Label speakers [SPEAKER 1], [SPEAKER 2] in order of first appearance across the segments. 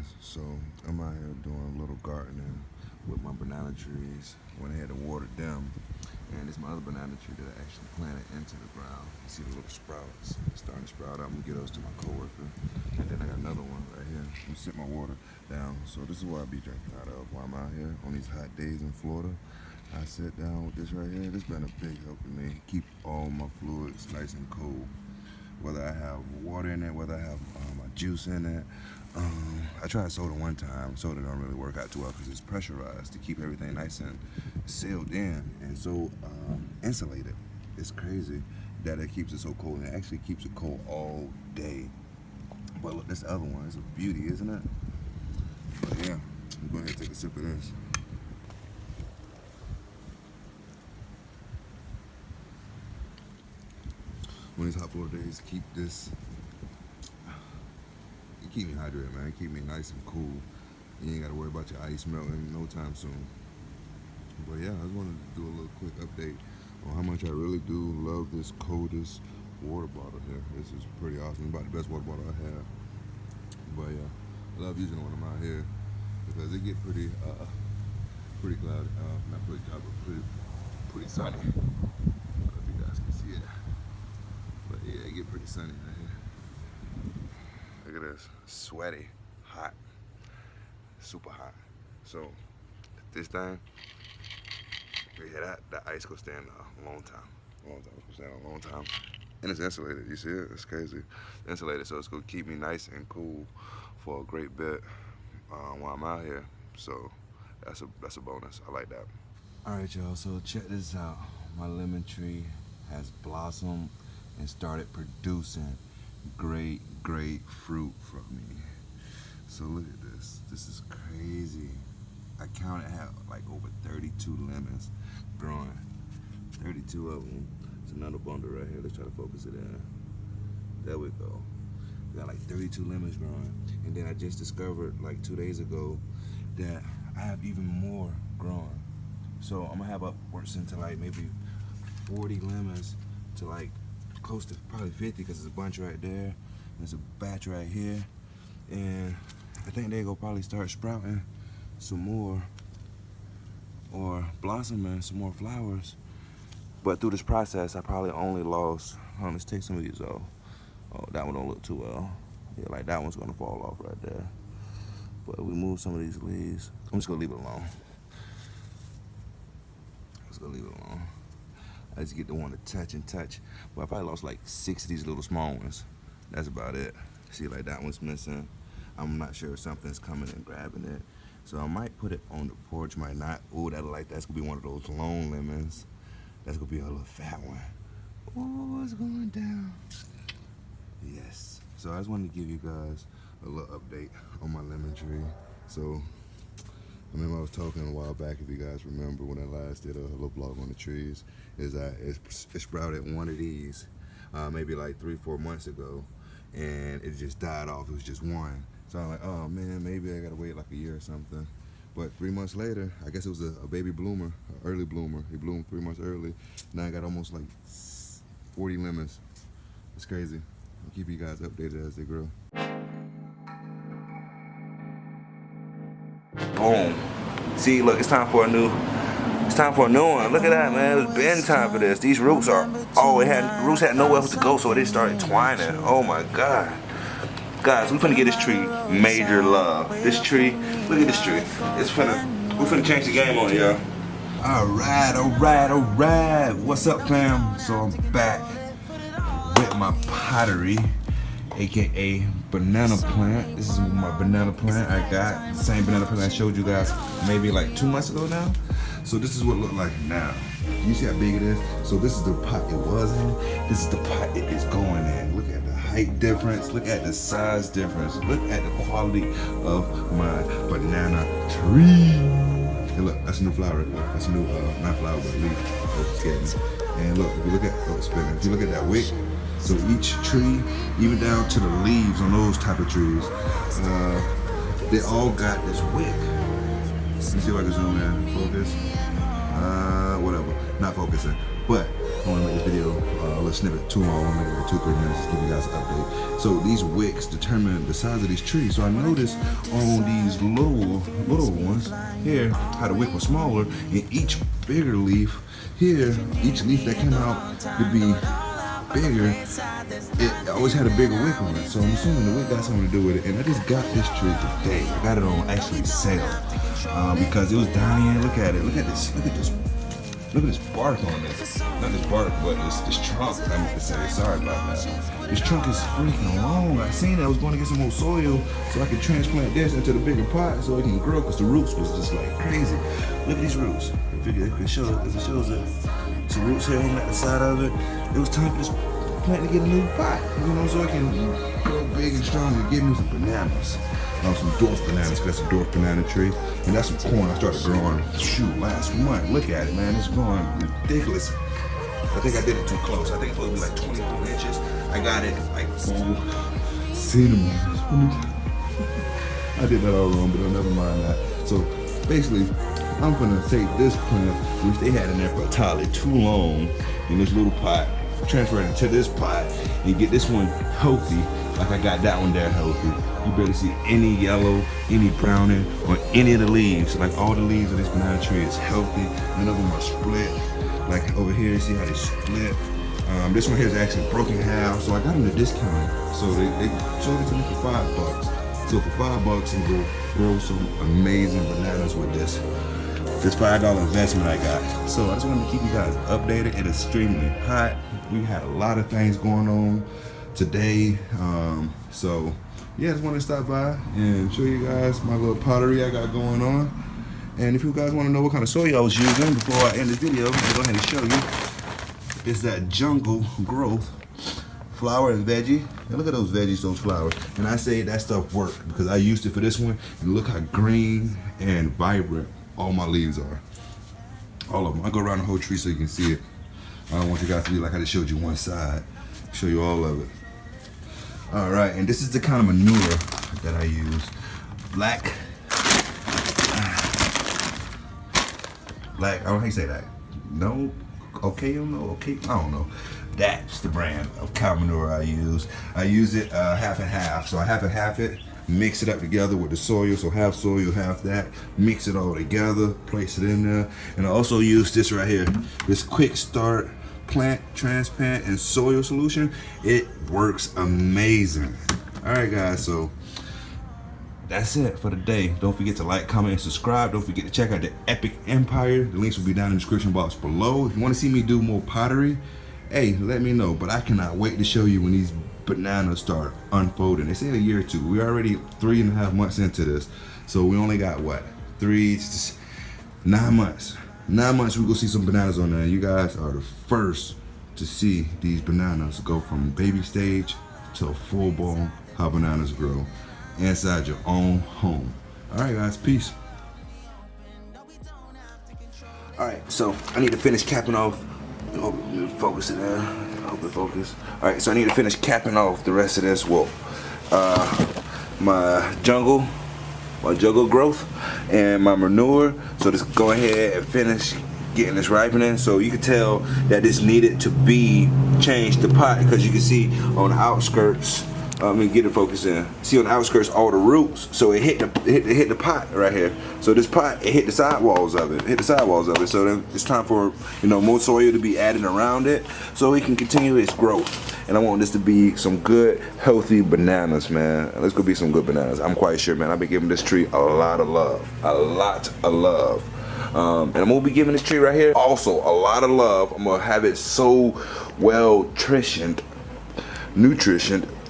[SPEAKER 1] guys, so I'm out here doing a little gardening with my banana trees. Went ahead and watered them, and it's my other banana tree that I actually planted into the ground. You see the little sprouts starting to sprout up. I'm gonna get those to my coworker, and then I got another one right here. I'm gonna sit my water down. So this is what I be drinking out of while I'm out here on these hot days in Florida. I sit down with this right here. This has been a big help to me keep all my fluids nice and cold. Whether I have water in it, whether I have my juice in it. I tried soda one time. Soda don't really work out too well because it's pressurized to keep everything nice and sealed in and so insulated. It's crazy that it keeps it so cold, and it actually keeps it cold all day. But look, this other one is a beauty, isn't it? But yeah, I'm going to take a sip of this. When these hot Florida days, keep this. It keep me hydrated, man. It keep me nice and cool. You ain't got to worry about your ice melting no time soon. But yeah, I just wanted to do a little quick update on how much I really do love this coldest water bottle here. This is pretty awesome. It's about the best water bottle I have. But yeah, I love using it when I'm out here because it get pretty cloudy. Not pretty cloudy, but pretty sunny. I don't know if you guys can see it. But yeah, it get pretty sunny out here. Look at this, sweaty, hot, super hot. So this thing, yeah, that ice could stand a long time. It's gonna stand a long time. And it's insulated, you see it? It's crazy. It's insulated, so it's gonna keep me nice and cool for a great bit while I'm out here. So that's a bonus. I like that. All right, y'all, so check this out. My lemon tree has blossomed and started producing great fruit from me. So look at this. This is crazy. I counted, had like over 32 lemons growing. 32 of them. It's another bundle right here. Let's try to focus it in. There we go. We got like 32 lemons growing. And then I just discovered like 2 days ago that I have even more growing. So I'm gonna have upwards into like maybe 40 lemons to like close to probably 50 because there's a bunch right there. There's a batch right here. And I think they're gonna probably start sprouting some more or blossoming some more flowers. But through this process, I probably only lost, let's take some of these off. Oh, that one don't look too well. Yeah, like that one's gonna fall off right there. But we move some of these leaves. I'm just gonna leave it alone. Just gonna leave it alone. I just get the one to touch. But I probably lost like 6 of these little small ones. That's about it. See, like that one's missing. I'm not sure if something's coming and grabbing it. So I might put it on the porch, might not. Ooh, that's gonna be one of those long lemons. That's gonna be a little fat one. Oh, it's going down. Yes. So I just wanted to give you guys a little update on my lemon tree. So I remember I was talking a while back, if you guys remember, when I last did a little vlog on the trees, is that it sprouted one of these maybe like 3-4 months ago, and it just died off. It was just one. So I'm like, oh man, maybe I gotta wait like a year or something. But 3 months later, I guess it was a baby bloomer, an early bloomer. He bloomed 3 months early. Now I got almost like 40 lemons. It's crazy. I'll keep you guys updated as they grow. Boom. See, look, it's time for a new one. Look at that, man. It's been time for this. These roots roots had nowhere else to go, so they started twining. Oh my God. Guys, we're finna get this tree major love. This tree, look at this tree. We're finna change the game on it, y'all. All right. What's up, fam? So I'm back with my pottery, AKA banana plant. This is my banana plant I got. The same banana plant I showed you guys maybe like 2 months ago now. So this is what it looked like now. You see how big it is? So this is the pot it was in. This is the pot it is going in. Look at the height difference. Look at the size difference. Look at the quality of my banana tree. Hey, look, that's a new flower. That's a new, not flower, but leaf. Oh, it's getting. And look, if you look at, it's spinning. If you look at that wick, so each tree, even down to the leaves on those type of trees, they all got this wick. Let me see if I can zoom in, focus. Whatever, not focusing. But I want to make this video a little snippet too long. I'm making it 2-3 minutes, just give you guys an update. So these wicks determine the size of these trees. So I noticed on these little ones here, how the wick was smaller, and each bigger leaf here, each leaf that came out to be bigger, it always had a bigger wick on it. So I'm assuming the wick got something to do with it. And I just got this tree today. I got it on actually sale because it was dying. Look at it. Look at this. Look at this. Look at this bark on it. Not this bark, but this trunk. I meant to say. Sorry about that. This trunk is freaking long. I seen it. I was going to get some more soil so I could transplant this into the bigger pot so it can grow, because the roots was just like crazy. Look at these roots. If it shows it. Some roots here on the side of it. It was time for this plant to get a new pot, you know, so it can grow big and strong and give me some bananas. Some dwarf bananas, that's a dwarf banana tree. And that's some corn I started growing, shoot, last month. Look at it, man, it's growing ridiculous. I think I did it too close. I think it's supposed to be like 23 inches. I got it like full cinnamon. I did that all wrong, but never mind that. So basically, I'm gonna take this plant, which they had in there for entirely too long, in this little pot, transfer it into this pot, and get this one healthy, like I got that one there healthy. You barely see any yellow, any browning, or any of the leaves. Like all the leaves of this banana tree is healthy. None of them are split. Like over here, you see how they split. This one here is actually broken in half, so I got them at a discount. So they sold it to me for $5. So for $5, you can grow some amazing bananas with this $5 investment I got. So I just wanted to keep you guys updated. It is extremely hot. We had a lot of things going on today. So yeah, I just wanted to stop by and show you guys my little pottery I got going on. And if you guys want to know what kind of soil I was using before I end this video, I'll go ahead and show you. It's that jungle growth flower and veggie. And look at those veggies, those flowers. And I say that stuff worked because I used it for this one. And look how green and vibrant all my leaves are. All of them. I go around the whole tree so you can see it. I don't want you guys to be like I just showed you one side. I'll show you all of it. All right, and this is the kind of manure that I use. Black, I don't know how you say that. No, okay, you know, okay, I don't know. That's the brand of cow manure I use. I use it half and half. So I half it, mix it up together with the soil. So half soil, half that. Mix it all together, place it in there. And I also use this right here, this quick start plant transplant and soil solution. It works amazing. All right, guys, so that's it for the day. Don't forget to like, comment, and subscribe. Don't forget to check out the Epic Empire. The links will be down in the description box below. If you want to see me do more pottery, hey, let me know. But I cannot wait to show you when these bananas start unfolding. They say a year or two. We're already 3.5 months into this. So we only got what? 9 months. 9 months we go see some bananas on there. You guys are the first to see these bananas go from baby stage to full blown how bananas grow inside your own home. All right, guys, peace. All right, so I need to finish capping off. Oh, focus it there. Hope it focus. All right, so I need to finish capping off the rest of this. Well, my jungle growth and my manure. So just go ahead and finish getting this ripening. So you can tell that this needed to be changed to pot, because you can see on the outskirts. Let me get the focus in. See on the outskirts all the roots. So it hit the pot right here. So this pot, it hit the sidewalls of it. So then it's time for, you know, more soil to be added around it so it can continue its growth. And I want this to be some good, healthy bananas, man. Let's go be some good bananas. I'm quite sure, man. I've been giving this tree a lot of love. And I'm gonna be giving this tree right here also a lot of love. I'm gonna have it so well nutritioned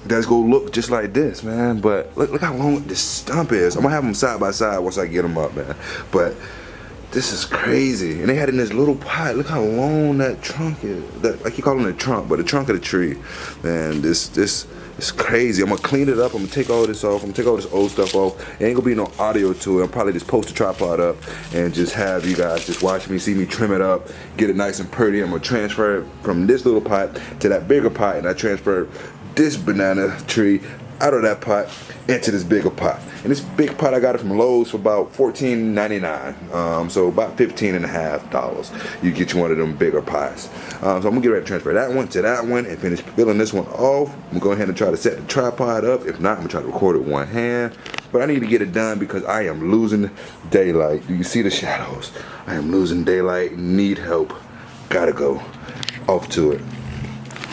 [SPEAKER 1] that's gonna look just like this, man. But look how long this stump is. I'm gonna have them side by side once I get them up, man. But this is crazy. And they had it in this little pot. Look how long that trunk is. I keep calling it a trunk, but the trunk of the tree. Man, this is crazy. I'm gonna clean it up. I'm gonna take all this off. I'm gonna take all this old stuff off. There ain't gonna be no audio to it. I'm probably just post the tripod up and just have you guys just watch me, see me trim it up, get it nice and pretty. I'm gonna transfer it from this little pot to that bigger pot, and I transfer this banana tree out of that pot into this bigger pot. And this big pot, I got it from Lowe's for about $14.99. So about $15.50. You get you one of them bigger pots. So I'm gonna get ready to transfer that one to that one and finish filling this one off. I'm gonna go ahead and try to set the tripod up. If not, I'm gonna try to record it with one hand. But I need to get it done because I am losing daylight. Do you see the shadows? I am losing daylight, need help. Gotta go off to it.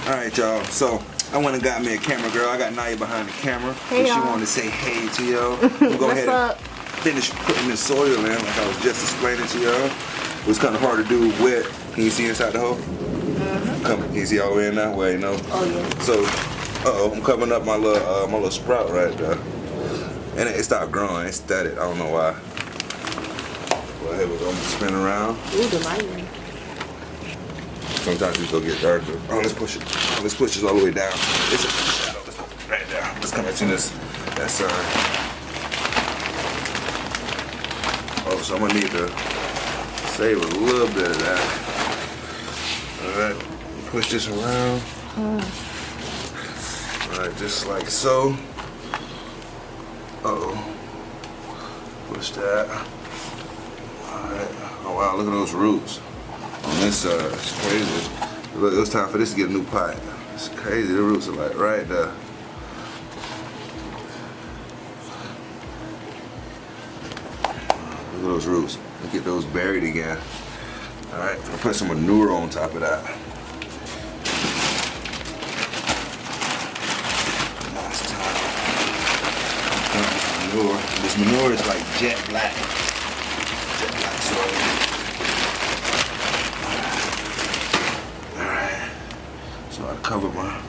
[SPEAKER 1] All right, y'all, so I went and got me a camera girl. I got Nyiah behind the camera.
[SPEAKER 2] Hey,
[SPEAKER 1] she wanted to say hey to y'all. We'll go ahead and finish putting this soil in like I was just explaining to y'all. It was kind of hard to do wet. Can you see inside the hole? Come, can you see all the way in that way? No?
[SPEAKER 2] Oh, yeah.
[SPEAKER 1] So, I'm covering up my little sprout right there. And it stopped growing. It started. I don't know why. Well, here we go. I'm gonna spin around.
[SPEAKER 2] Ooh, the lighting.
[SPEAKER 1] Sometimes it's gonna get darker. Oh, let's push it. Let's push this all the way down. It's a shadow. Let's put it right there. Let's come into this. That sun. Oh, so I'm gonna need to save a little bit of that. Alright. Push this around. Alright, just like so. Uh-oh. Push that. Alright. Oh wow, look at those roots. On this side, it's crazy. Look, it was time for this to get a new pot. It's crazy, the roots are like right there. Look at those roots. Look at those buried again. Alright, I'm gonna put some manure on top of that. Last time. Manure. This manure is like jet black. Jet black soil. So I covered my.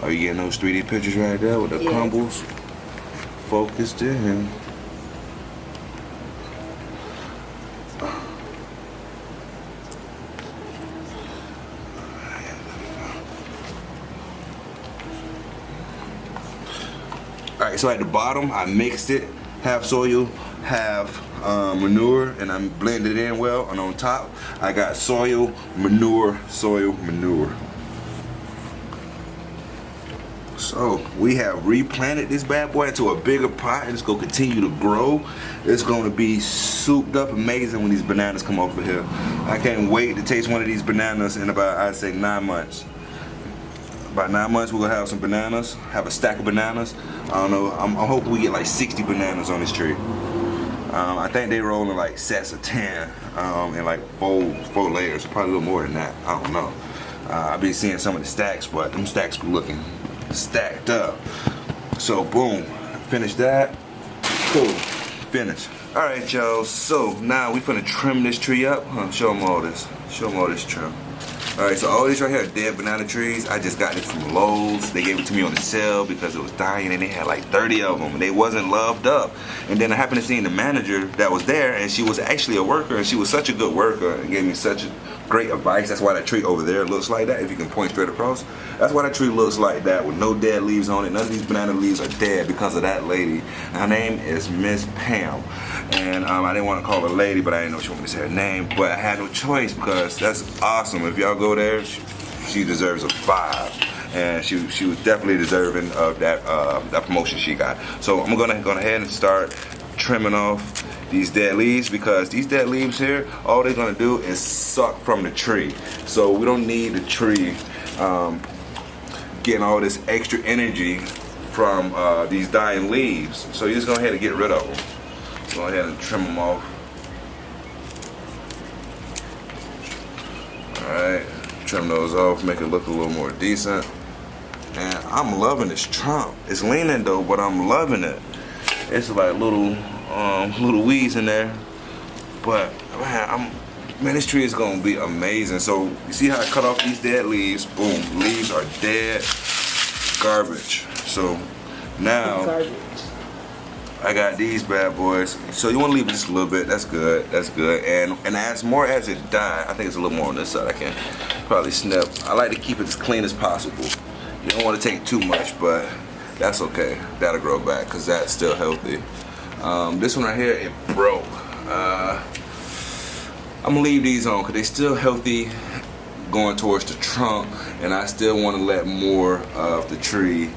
[SPEAKER 1] Are you getting those 3D pictures right there with the crumbles? Focused in. Alright, so at the bottom I mixed it, half soil, half manure, and I blended it in well. And on top I got soil, manure. So we have replanted this bad boy into a bigger pot, and it's gonna continue to grow. It's gonna be souped up amazing when these bananas come over here. I can't wait to taste one of these bananas in about, I'd say, 9 months. About 9 months, we're gonna have some bananas, have a stack of bananas. I don't know, I'm hoping we get like 60 bananas on this tree. I think they roll in like sets of 10 in like four layers, probably a little more than that. I don't know. I've been seeing some of the stacks, but them stacks be looking stacked up. So boom, finish that. Cool, finish. All right, y'all. So now we finna trim this tree up. Show them all this. Show them all this trim. Alright, so all these right here are dead banana trees. I just got this from Lowe's. They gave it to me on the sale because it was dying and they had like 30 of them. They wasn't loved up. And then I happened to see the manager that was there, and she was actually a worker, and she was such a good worker and gave me such great advice. That's why that tree over there looks like that, if you can point straight across. That's why that tree looks like that with no dead leaves on it. None of these banana leaves are dead because of that lady. Her name is Miss Pam. And I didn't want to call her lady, but I didn't know she wanted me to say her name. But I had no choice because that's awesome. If y'all go there, she deserves a 5. And she was definitely deserving of that promotion she got. So I'm gonna go ahead and start trimming off these dead leaves, because these dead leaves here, all they're gonna do is suck from the tree. So we don't need the tree getting all this extra energy from these dying leaves. So you just go ahead and get rid of them. Go ahead and trim them off. Alright, trim those off, make it look a little more decent. And I'm loving this trunk. It's leaning though, but I'm loving it. It's like little weeds in there. But man, this tree is gonna be amazing. So you see how I cut off these dead leaves? Boom, leaves are dead, garbage. So now I got these bad boys. So you want to leave it just a little bit. That's good. That's good. And as more as it die, I think it's a little more on this side. I can probably snip. I like to keep it as clean as possible. You don't want to take too much, but that's okay. That'll grow back because that's still healthy. This one right here, it broke. I'm gonna leave these on because they're still healthy, going towards the trunk, and I still want to let more of the tree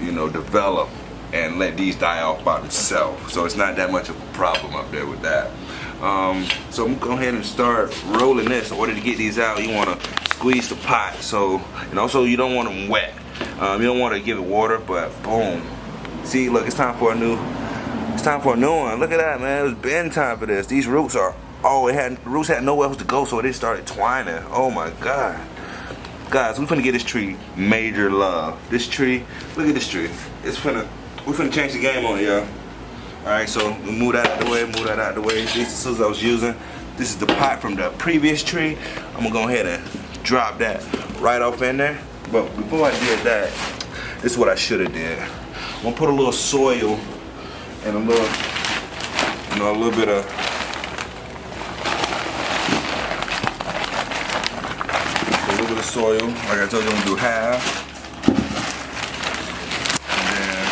[SPEAKER 1] you know, develop and let these die off by themselves. So it's not that much of a problem up there with that. So I'm gonna go ahead and start rolling this. In order to get these out, you wanna squeeze the pot. So, and also you don't want them wet. You don't want to give it water, but boom. See, look, it's time for a new one. Look at that, man. It was been time for this. These roots are, roots had nowhere else to go, so they started twining. Oh my God. Guys, we finna get this tree major love. This tree, look at this tree. We finna change the game on it, y'all. Alright, so we move that out of the way, move that out of the way. These are the scissors I was using. This is the pot from the previous tree. I'm gonna go ahead and drop that right off in there. But before I did that, this is what I should have did. I'm gonna put a little soil and a little, you know, a little bit of soil. Like I told you, I'm gonna do half, and then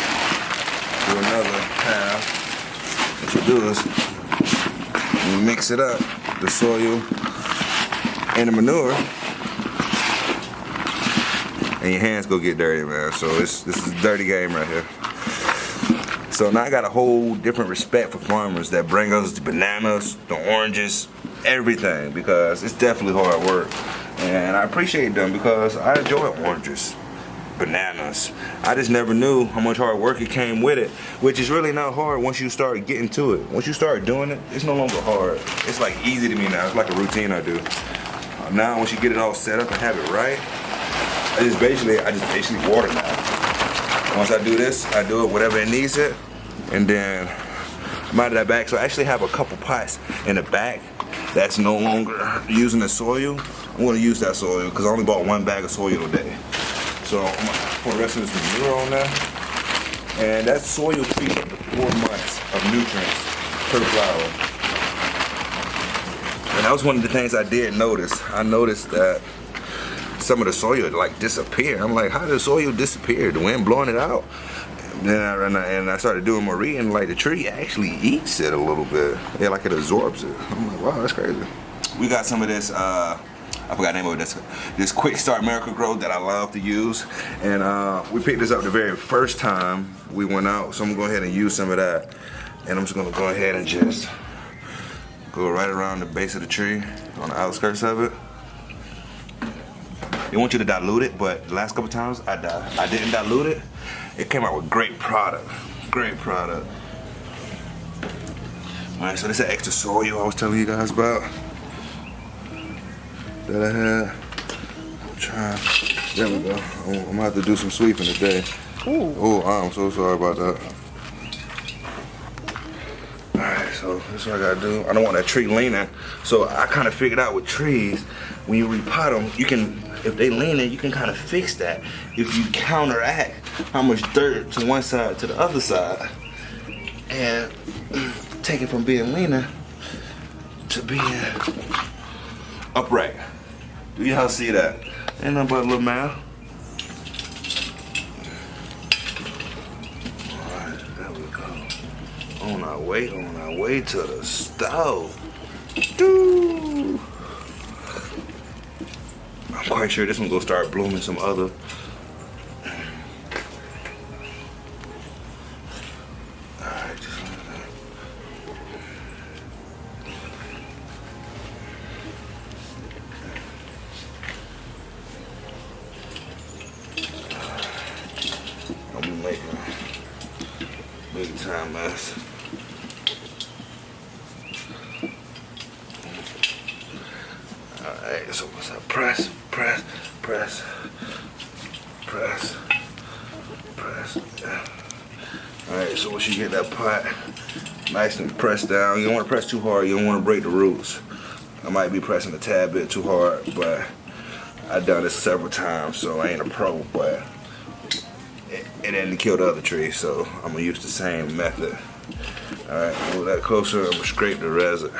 [SPEAKER 1] do another half. What you do is you mix it up, the soil and the manure, and your hands go get dirty, man. So this is a dirty game right here. So now I got a whole different respect for farmers that bring us the bananas, the oranges, everything, because it's definitely hard work. And I appreciate them because I enjoy oranges, bananas. I just never knew how much hard work it came with it, which is really not hard once you start getting to it. Once you start doing it, it's no longer hard. It's like easy to me now. It's like a routine I do. Now once you get it all set up and have it right, I just basically water now. Once I do this, I do it whatever it needs it, and then I'm out of that bag. So I actually have a couple pots in the back that's no longer using the soil. I'm gonna use that soil because I only bought one bag of soil today. So I'm gonna pour the rest of this manure on there. And that soil feeds up to 4 months of nutrients per flower. And that was one of the things I did notice. I noticed that some of the soil like disappeared. I'm like, how did the soil disappear? The wind blowing it out? And I started doing more reading, like the tree actually eats it a little bit. Yeah, like it absorbs it. I'm like, wow, that's crazy. We got some of this, I forgot the name of it, this Quick Start Miracle-Gro that I love to use. And we picked this up the very first time we went out, so I'm gonna go ahead and use some of that. And I'm just gonna go ahead and just go right around the base of the tree, on the outskirts of it. They want you to dilute it, but the last couple times I didn't dilute it. It came out with great product. Great product. Alright, so this is that extra soil I was telling you guys about that I had. I'm trying. There we go. I'm gonna have to do some sweeping today. Ooh. Oh, I'm so sorry about that. Alright, so this is what I gotta do. I don't want that tree leaning. So I kind of figured out with trees, when you repot them, you can, if they leaning, you can kind of fix that. If you counteract how much dirt to one side to the other side, and take it from being leaner to being upright. Do y'all see that? Ain't nothing but a little man. Alright, there we go. On our way to the stove. Doo. I'm quite sure this one gonna start blooming some other. Alright, just like that. I'm making big time mess. Alright, so what's up? Press. Yeah. Alright, so once you get that pot nice and pressed down, you don't want to press too hard, you don't want to break the roots. I might be pressing a tad bit too hard, but I've done this several times, so I ain't a pro, but it didn't kill the other tree, so I'm gonna use the same method. Alright, move that closer, I'm gonna scrape the resin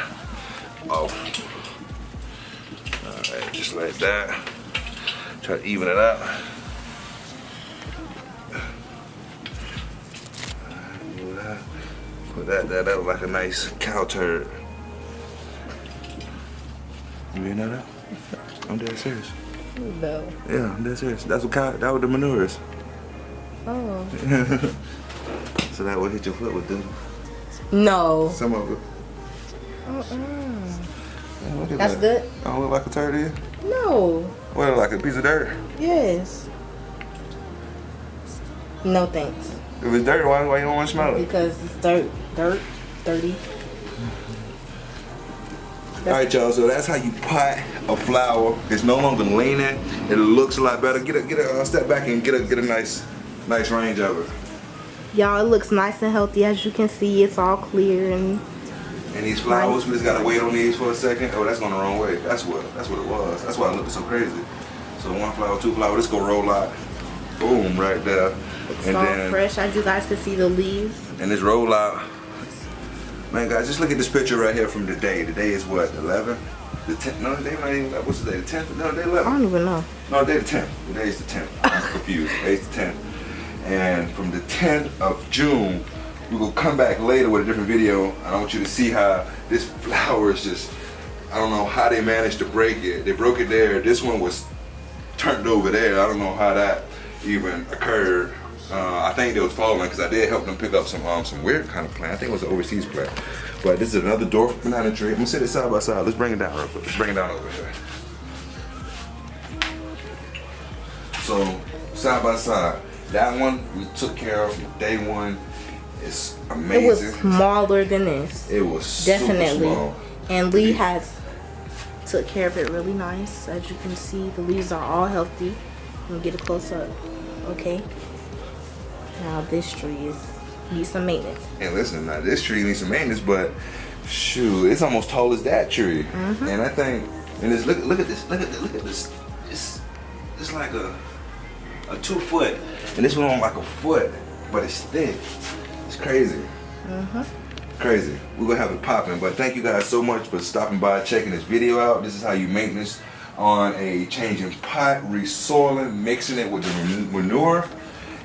[SPEAKER 1] off. Alright, just like that. Try to even it out. Put that look like a nice cow turd. You ain't know that? I'm dead serious.
[SPEAKER 2] No.
[SPEAKER 1] Yeah, I'm dead serious. That's what the manure is.
[SPEAKER 2] Oh.
[SPEAKER 1] So that will hit your foot with them.
[SPEAKER 2] No.
[SPEAKER 1] Some of it. Yeah, look at
[SPEAKER 2] That's
[SPEAKER 1] that.
[SPEAKER 2] good?
[SPEAKER 1] Don't look like a turd to you?
[SPEAKER 2] No.
[SPEAKER 1] What, like a piece of dirt?
[SPEAKER 2] Yes. No thanks.
[SPEAKER 1] If it's dirt, why you don't want to smell it?
[SPEAKER 2] Because it's dirty.
[SPEAKER 1] Alright y'all, so that's how you pot a flower. It's no longer leaning. It looks a lot better. Get a step back and get a nice range of it.
[SPEAKER 2] Y'all, it looks nice and healthy. As you can see, it's all clear and
[SPEAKER 1] these flowers, we just gotta wait on these for a second. Oh, that's going the wrong way. That's what it was. That's why it looked so crazy. So 1 flower, 2 flower, let's go roll out. Boom, right there.
[SPEAKER 2] it's
[SPEAKER 1] and
[SPEAKER 2] all
[SPEAKER 1] then
[SPEAKER 2] fresh. As you guys can see the leaves.
[SPEAKER 1] And this roll out. Man, guys, just look at this picture right here from today. Today is what, 11? The 10th? No, today not even. What's the day? The 10th? No, day 11.
[SPEAKER 2] I don't even know.
[SPEAKER 1] No, day the 10th. Today is the 10th. I'm confused. Today's the 10th. And from the 10th of June, we will come back later with a different video. And I want you to see how this flower is just. I don't know how they managed to break it. They broke it there. This one was turned over there. I don't know how that even occurred. I think they was following because I did help them pick up some weird kind of plant. I think it was an overseas plant. But this is another dwarf banana tree. I'm gonna sit it side by side. Let's bring it down real quick. Let's bring it down over here. So side by side, that one we took care of from day one. It's amazing.
[SPEAKER 2] It was smaller than this.
[SPEAKER 1] It was
[SPEAKER 2] definitely
[SPEAKER 1] super small.
[SPEAKER 2] And Lee has took care of it really nice. As you can see, the leaves are all healthy. Let me get a close up. Okay. Now this tree needs some maintenance.
[SPEAKER 1] And listen, now this tree needs some maintenance, but shoot, it's almost tall as that tree. And I think, and it's, look at this. It's like a 2 foot, and this one on like a foot, but it's thick. It's crazy. Crazy. We're gonna have it popping. But thank you guys so much for stopping by, checking this video out. This is how you maintenance on a changing pot, resoiling, mixing it with the manure.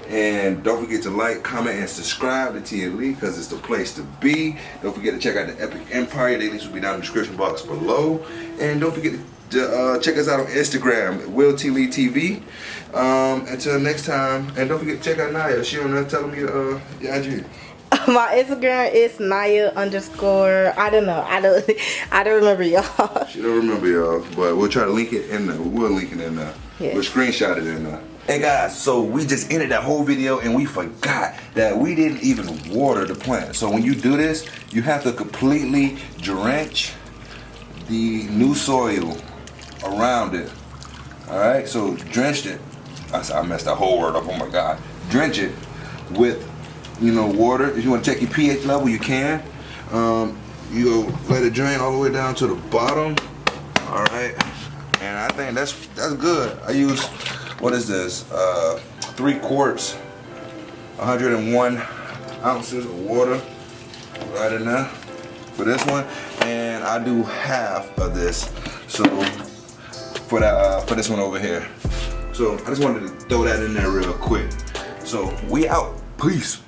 [SPEAKER 1] And don't forget to like, comment, and subscribe to T&Leetv because it's the place to be. Don't forget to check out the Epic Empire. The links will be down in the description box below. And don't forget to check us out on Instagram, WILLTLEET.V. Until next time. And don't forget to check out Nyiah. She on there telling me your IG.
[SPEAKER 2] My Instagram is Nyiah _ I don't know. I don't remember y'all.
[SPEAKER 1] She don't remember y'all, but we'll try to link it in there. We'll link it in there.
[SPEAKER 2] Yeah.
[SPEAKER 1] We'll screenshot it in there. Hey guys, so we just ended that whole video and we forgot that we didn't even water the plant. So when you do this, you have to completely drench the new soil around it. Alright, so drench it. I messed that whole word up, oh my god. Drench it with, water. If you want to check your pH level, you can. You go let it drain all the way down to the bottom. Alright. And I think that's good. I use, what is this? 3 quarts, 101 ounces of water right in there for this one. And I do half of this. So for this one over here. So I just wanted to throw that in there real quick. So we out. Peace.